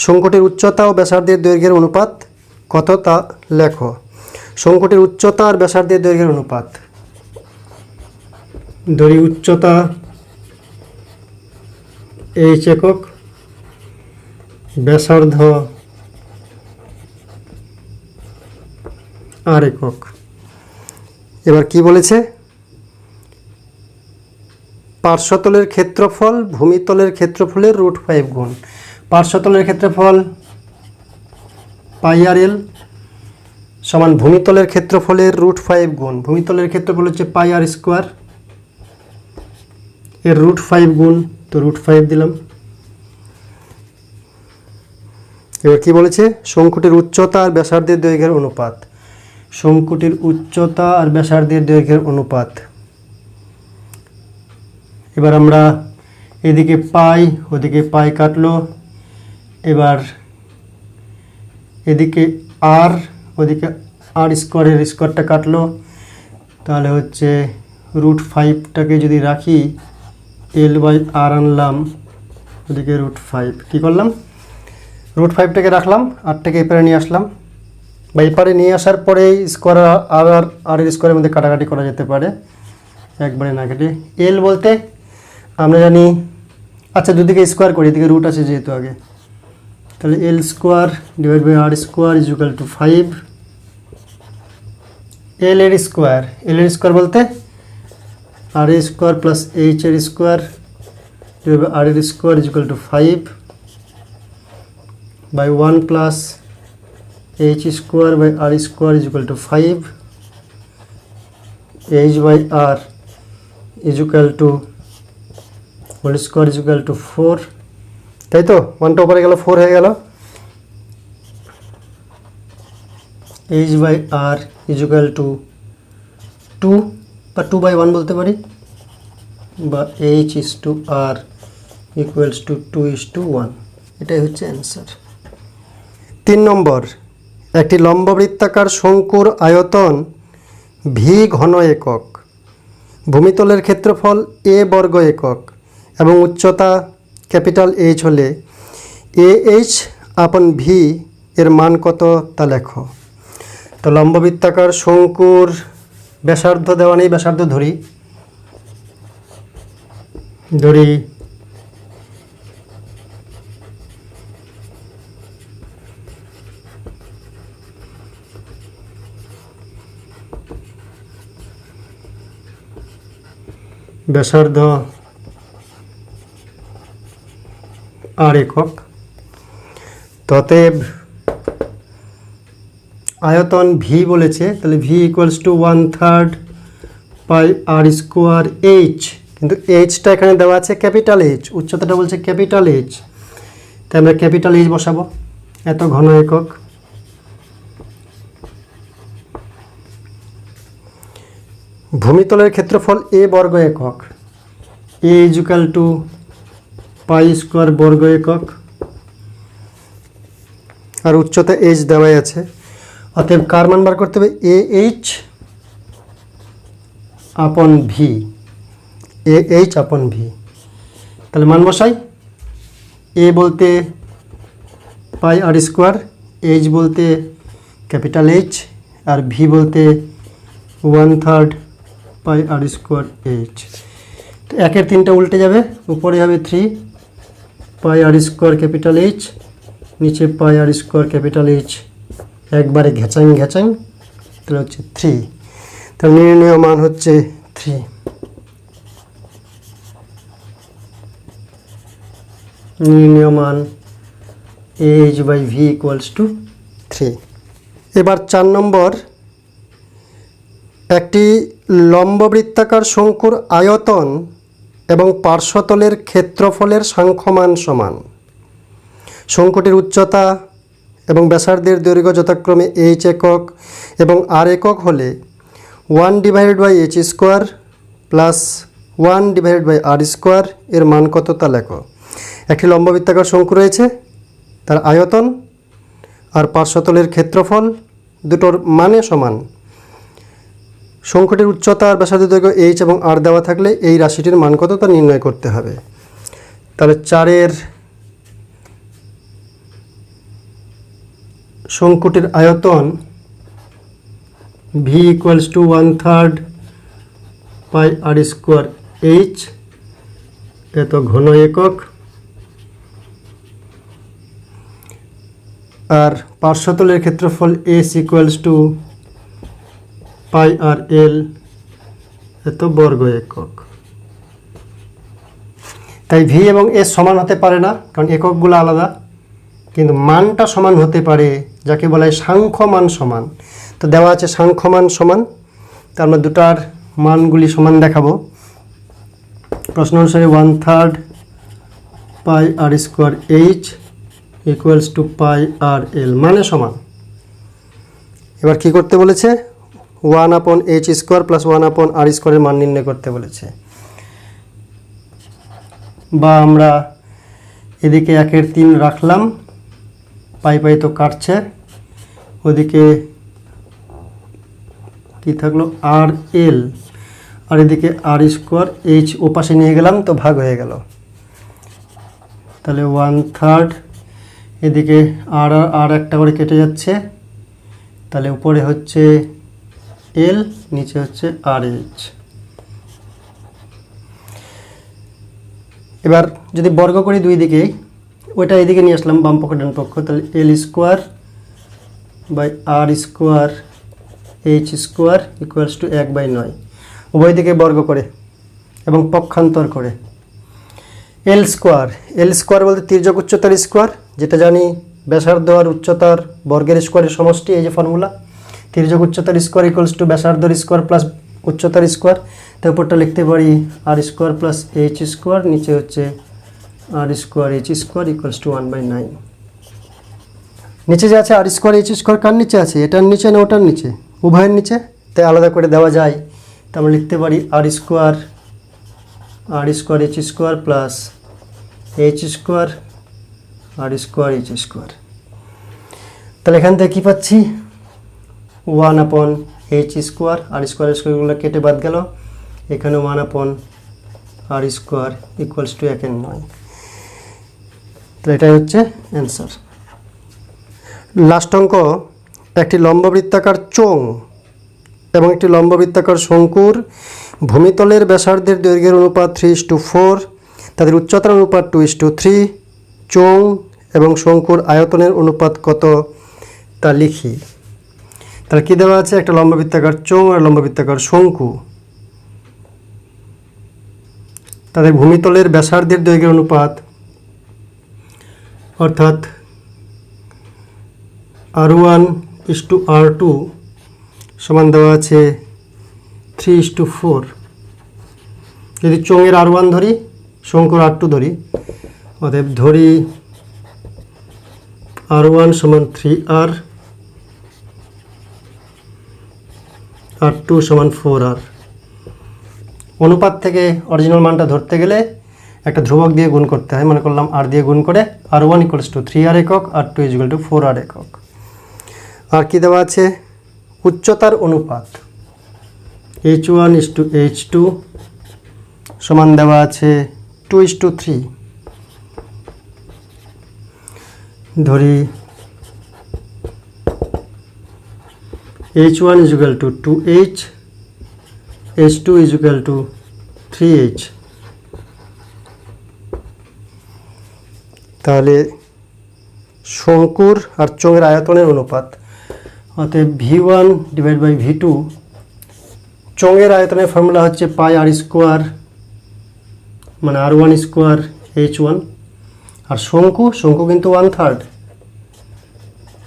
শঙ্কুটির উচ্চতা ও ব্যাসার্ধের দৈর্ঘ্যের অনুপাত কত তা লেখো। শঙ্কুটির উচ্চতা আর ব্যাসার্ধের দৈর্ঘ্যের অনুপাত। ধরি উচ্চতা h একক, ব্যাসার্ধ r একক। এবার কি বলেছে? পার্শ্বতলের ক্ষেত্রফল ভূমিতলের ক্ষেত্রফলের √5 গুণ। পার্শ্বতলের ক্ষেত্রফল πr_l সমান ভূমিতলের ক্ষেত্রফলের √5 গুণ। ভূমিতলের ক্ষেত্রফল হচ্ছে πr², এর √5 গুণ, তো √5 দিলাম। এবার কি বলেছে? শঙ্কুটির উচ্চতা আর ব্যাসার্ধের দৈর্ঘ্যের অনুপাত। শঙ্কুটির উচ্চতা আর ব্যাসার্ধের দৈর্ঘ্যের অনুপাত। এবার আমরা এদিকে পাই, ওদিকে পাই কাটলো, এবার এদিকে আর, ওদিকে r² এর স্কোয়ারটা কাটলো, তাহলে হচ্ছে √5টাকে যদি রাখি, l/r আনলাম, ওদিকে √5 কী করলাম? √5টাকে রাখলাম, আরটাকে এপারে নিয়ে আসলাম, বা এপারে নিয়ে আসার পরে স্কোয়ার আর এর স্কোয়ারের মধ্যে কাটাকাটি করা যেতে পারে, একবারে না কেটে। এল বলতে আমরা জানি, আচ্ছা দুদিকে স্কোয়ার করি, এদিকে রুট আছে যেহেতু আগে, তাহলে l² / r² = 5। l এর স্কোয়ার বলতে r² + h এর স্কোয়ার / r এর square = 5 by 1 + h² / r² = 5 h by r equal to whole square equal to 4, তাই তো? 1টা উপরে গেল, 4 হয়ে গেল। H by r equal to 2 বা 2/1 বলতে পারি, বা h is to r equals to 2:1। এটাই হচ্ছে অ্যান্সার। 3 নম্বর, একটি লম্ববৃত্তাকার শঙ্কুর আয়তন ভি ঘন একক, ভূমিতলের ক্ষেত্রফল এ বর্গ একক এবং উচ্চতা ক্যাপিটাল এইচ হলে এ এইচ আপন ভি এর মান কত তা লেখো। তো লম্ববৃত্তাকার শঙ্কুর ব্যাসার্ধ দেওয়া নেই, ব্যাসার্ধ ধরি ব্যাসার্ধ আর একক। অতএব আয়তন ভি বলেছে, তাহলে V equals to 1/3 pi r square h, কিন্তু এইচটা এখানে দেওয়া আছে ক্যাপিটাল এইচ, উচ্চতাটা বলছে ক্যাপিটাল এইচ, তাই আমরা ক্যাপিটাল এইচ বসাবো, এত ঘন একক। ভূমিতলের ক্ষেত্রফল এ বর্গ একক, এ ইজুকাল টু পাই স্কোয়ার বর্গ একক, আর উচ্চতা এইচ দেওয়াই আছে। অতএব কার মান বার করতে হবে? এ এইচ আপন ভি, এ এইচ আপন ভি। তাহলে মান বসাই, এ বলতে পাই আর স্কোয়ার, এইচ বলতে ক্যাপিটাল এইচ, আর ভি বলতে 1/3 পাই আর স্কোয়ার এইচ। তো 1-এর 3টা উল্টে যাবে, উপরে হবে 3 pi r square capital H, নিচে পাই আর স্কোয়ার ক্যাপিটাল এইচ, একবারে ঘেঁচাং ঘেঁচাং, তাহলে হচ্ছে 3। তাহলে নির্ণয় মান হচ্ছে 3। নির্ণয় মান h by V equals to 3। এবার 4 নম্বর, একটি লম্ববৃত্তাকার শঙ্কুর আয়তন এবং পার্শ্বতলের ক্ষেত্রফলের সাংখ্যমান সমান। শঙ্কুটির উচ্চতা এবং ব্যাসার্ধের দৈর্ঘ্য যথাক্রমে এইচ একক এবং আর একক হলে 1/h square plus 1/r square এর মান কত তা লেখো। একটি লম্ববৃত্তাকার শঙ্কু রয়েছে, তার আয়তন আর পার্শ্বতলের ক্ষেত্রফল দুটোর মানে সমান। শঙ্কুটির উচ্চতা আর ব্যাসার্ধ দৈর্ঘ্য এইচ এবং আর দেওয়া থাকলে এই রাশিটির মান কত তা নির্ণয় করতে হবে। তাহলে 4-এর শঙ্কুটির আয়তন V equals to 1/3 pi r square h, এত ঘন একক, আর পার্শ্বতলের ক্ষেত্রফল S equals to pi r l, এত বর্গ একক। তাই ভি এবং এস সমান হতে পারে না, কারণ এককগুলো আলাদা, কিন্তু মানটা সমান হতে পারে, যাকে বলা হয় সাংখ্যমান সমান। তো দেওয়া আছে সাংখ্যমান সমান, তার আমরা দুটার মানগুলি সমান দেখাবো। প্রশ্ন অনুসারে 1/3 pi r square H equals to pi r এল মানে সমান। এবার কি করতে বলেছে? 1/h স্কোয়ার প্লাস 1/r স্কোয়ারের মান নির্ণয় করতে বলেছে। বা আমরা এদিকে 1-এর 3 রাখলাম, পাই পাই তো কাটছে, ওদিকে কি থাকলো আর এল, আর এদিকে আর স্কোয়ার এইচ ওপাশে নিয়ে গেলাম, তো ভাগ হয়ে গেল। তাহলে 1/3, এদিকে আর আর একটা করে কেটে যাচ্ছে, তাহলে উপরে হচ্ছে এল, নিচে হচ্ছে আর এইচ। এবার যদি বর্গ করি দুই দিকেই, ওইটা এদিকে নিয়ে আসলাম বাম পক্ষ ডান পক্ষ, তাহলে l square by r square h square equals to 1/9, উভয় দিকে বর্গ করে এবং পক্ষান্তর করে। এল স্কোয়ার বলতে তির্যক উচ্চতার স্কোয়ার, যেটা জানি ব্যাসার্ধ আর উচ্চতার বর্গের স্কোয়ারের সমষ্টি, এই যে ফর্মুলা, তির্যক উচ্চতার স্কোয়ার ইকুয়ালস টু ব্যাসার্ধর স্কোয়ার প্লাস উচ্চতার স্কোয়ার, তার উপরটা লিখতে পারি r square plus h square, নিচে হচ্ছে r square h square equals to 1/9। নিচে যে আছে আর স্কোয়ার এইচ স্কোয়ার কার নিচে আছে, এটার নিচে না ওটার নিচে? উভয়ের নিচে, তাই আলাদা করে দেওয়া যায়। তা আমরা লিখতে পারি r square h square plus h square r square h square. তাহলে এখান থেকে কী পাচ্ছি, 1/h স্কোয়ার, আর স্কোয়ারগুলো কেটে বাদ গেল, এখানে 1/r স্কোয়ার ইকুয়ালস টু 1/9। তাহলে এটাই হচ্ছে অ্যান্সার। লাস্ট অঙ্ক, একটি লম্ববৃত্তাকার চোঙ এবং একটি লম্ববৃত্তাকার শঙ্কুর ভূমিতলের ব্যাসার্ধের দৈর্ঘ্যের অনুপাত 3:4, তাদের উচ্চতার অনুপাত 2:3, চোঙ এবং শঙ্কুর আয়তনের অনুপাত কত তা লিখি। তাহলে কী দেওয়া আছে, একটা লম্ববৃত্তাকার চোঙ আর লম্ববৃত্তাকার শঙ্কু, তাদের ভূমিতলের ব্যাসার্ধের দৈর্ঘ্যের অনুপাত অর্থাৎ R1:R2 সমান দেওয়া আছে 3:4। যদি চোঙের R1 ধরি, শঙ্কুর R2 ধরি, অতএব ধরি R1 সমান 3R, R2 সমান 4R। অনুপাত থেকে অরিজিনাল মানটা ধরতে গেলে একটা ধ্রুবক দিয়ে গুণ করতে হয়, মনে করলাম R দিয়ে গুণ করে R1 ইকুয়ালস টু 3R একক, R2 ইকুয়াল টু 4R একক। আর কি দেওয়া আছে, উচ্চতার অনুপাত H1:H2 সমান দেওয়া আছে 2:3। ধরি H1 equal to 2H, H2 equal to 3H। তাহলে শঙ্কুর আর চোঙের আয়তনের অনুপাত, অতএব V1/V2, চোঙের আয়তনের ফর্মুলা হচ্ছে πr স্কোয়ার মানে R1 স্কোয়ার H1, আর শঙ্কু কিন্তু 1/3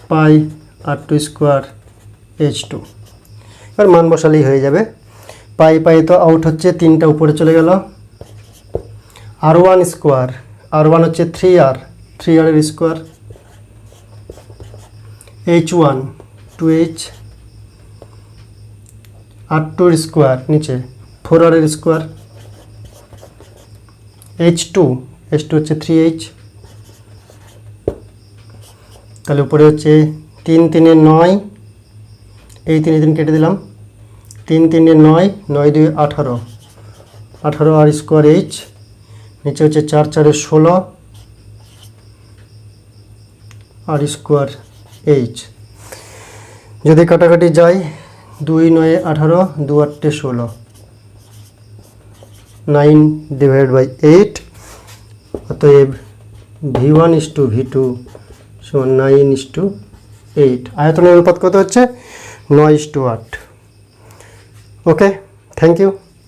πr2 স্কোয়ার H2। এবার মান বসালেই হয়ে যাবে। পাই তো আউট হচ্ছে, 3টা উপরে চলে গেল। R1 স্কোয়ার, R1 হচ্ছে 3R এর স্কোয়ার, H1 2H, R2 এর স্কোয়ার নিচে 4R এর স্কোয়ার, H2 হচ্ছে 3H। তাহলে উপরে হচ্ছে 3 3 9, এই 3 কেটে দিলাম, 3 3 9, 9 2 18, 18R স্কোয়ার H, নিচে হচ্ছে 4 4 16 আর স্কোয়ার H। যদি কাটাকাটি যায়, 2 9 18, 2 8 16, 9/8। অতএব V1:V2 সমান 9:8। আয়তনের অনুপাত কত হচ্ছে, 9:8। ওকে, থ্যাংক ইউ।